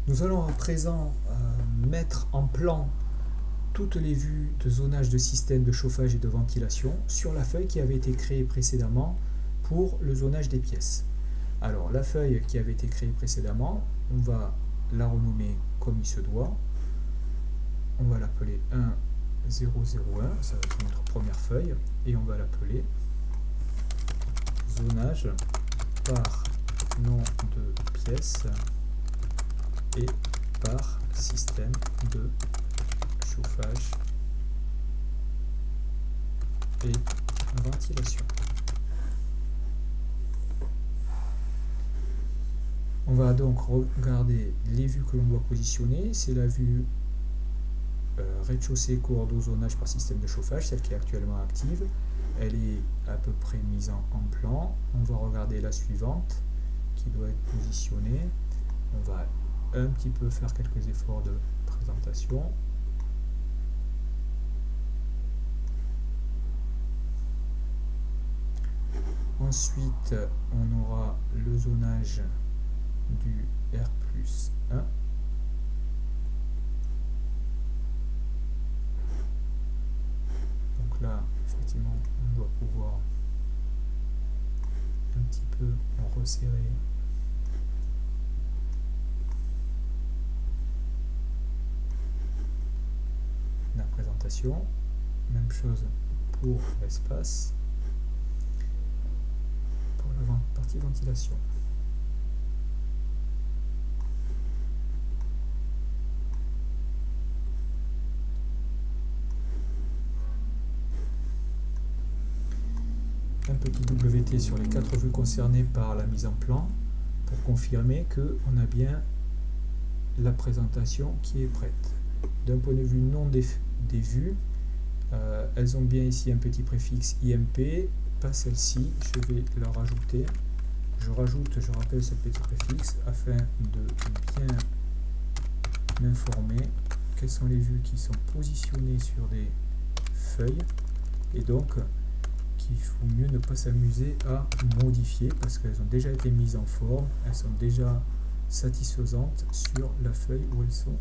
Nous allons à présent mettre en plan toutes les vues de zonage de système de chauffage et de ventilation sur la feuille qui avait été créée précédemment pour le zonage des pièces. Alors la feuille qui avait été créée précédemment, on va la renommer comme il se doit. On va l'appeler 1001, ça va être notre première feuille, et on va l'appeler zonage par nom de pièce et par système de chauffage et ventilation. On va donc regarder les vues que l'on doit positionner. C'est la vue rez-de-chaussée coordonnage par système de chauffage, celle qui est actuellement active. Elle est à peu près mise en plan. On va regarder la suivante qui doit être positionnée. On va un petit peu faire quelques efforts de présentation. Ensuite, on aura le zonage du R+1. Donc là, effectivement, on doit pouvoir un petit peu resserrer la présentation. Même chose pour l'espace, pour la partie ventilation. Un petit WT sur les 4 vues concernées par la mise en plan pour confirmer qu'on a bien la présentation qui est prête. D'un point de vue non des vues, elles ont bien ici un petit préfixe IMP, pas celle-ci, je vais la rajouter. Je rappelle ce petit préfixe afin de bien m'informer quelles sont les vues qui sont positionnées sur des feuilles et donc qu'il faut mieux ne pas s'amuser à modifier parce qu'elles ont déjà été mises en forme, elles sont déjà satisfaisantes sur la feuille où elles sont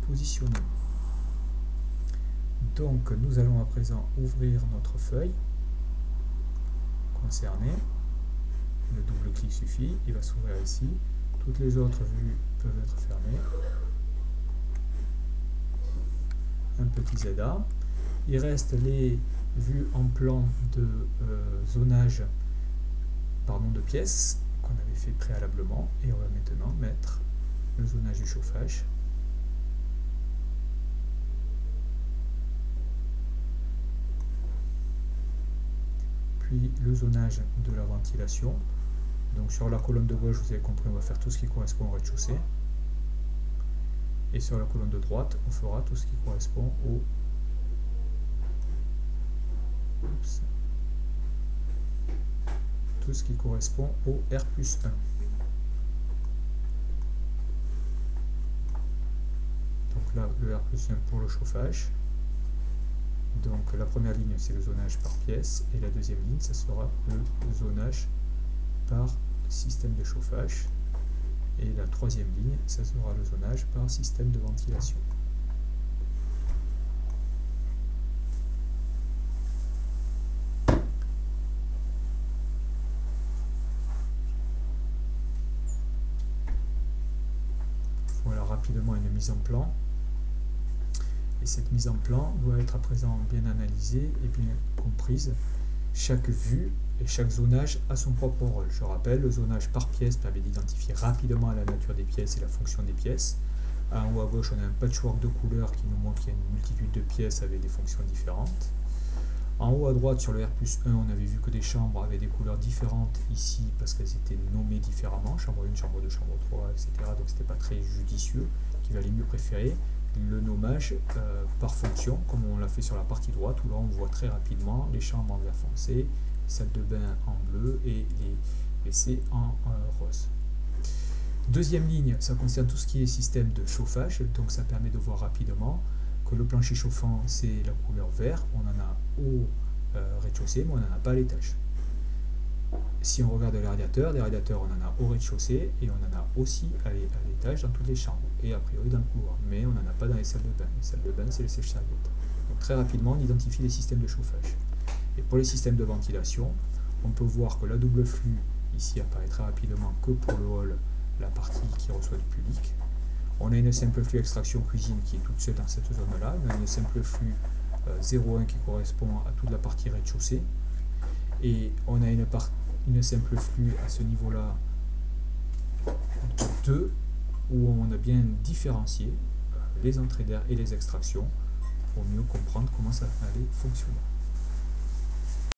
positionnées. Donc nous allons à présent ouvrir notre feuille concernée. Le double-clic suffit, il va s'ouvrir ici. Toutes les autres vues peuvent être fermées. Un petit ZA. Il reste les vues en plan de zonage par nom de pièce qu'on avait fait préalablement et on va maintenant mettre le zonage du chauffage. Puis le zonage de la ventilation. Donc sur la colonne de gauche, vous avez compris, on va faire tout ce qui correspond au rez-de-chaussée. Et sur la colonne de droite, on fera tout ce qui correspond au tout ce qui correspond au R+1. Donc là, le R+1 pour le chauffage. Donc la première ligne, c'est le zonage par pièce, et la deuxième ligne, ça sera le zonage par système de chauffage. Et la troisième ligne, ça sera le zonage par système de ventilation. Voilà rapidement une mise en plan. Et cette mise en plan doit être à présent bien analysée et bien comprise. Chaque vue et chaque zonage a son propre rôle. Je rappelle, le zonage par pièce permet d'identifier rapidement la nature des pièces et la fonction des pièces. En haut à gauche, on a un patchwork de couleurs qui nous montre qu'il y a une multitude de pièces avec des fonctions différentes. En haut à droite, sur le R+1, on avait vu que des chambres avaient des couleurs différentes ici parce qu'elles étaient nommées différemment, chambre 1, chambre 2, chambre 3, etc. Donc c'était pas très judicieux, qu'il valait mieux préférer le nommage par fonction, comme on l'a fait sur la partie droite, où là on voit très rapidement les chambres en vert foncé, les salles de bain en bleu et les WC en rose. Deuxième ligne, ça concerne tout ce qui est système de chauffage, donc ça permet de voir rapidement que le plancher chauffant c'est la couleur vert, on en a au rez-de-chaussée mais on n'en a pas à l'étage. si on regarde les radiateurs, on en a au rez-de-chaussée et on en a aussi à l'étage dans toutes les chambres et a priori dans le couloir, mais on n'en a pas dans les salles de bain. Les salles de bain, c'est les sèche-serviettes. Donc très rapidement, on identifie les systèmes de chauffage. Et pour les systèmes de ventilation, on peut voir que la double flux ici apparaît très rapidement que pour le hall, la partie qui reçoit du public. On a une simple flux extraction cuisine qui est toute seule dans cette zone-là. On a une simple flux 0,1 qui correspond à toute la partie rez-de-chaussée. Et on a une simple flux à ce niveau-là 2 où on a bien différencié les entrées d'air et les extractions pour mieux comprendre comment ça allait fonctionner.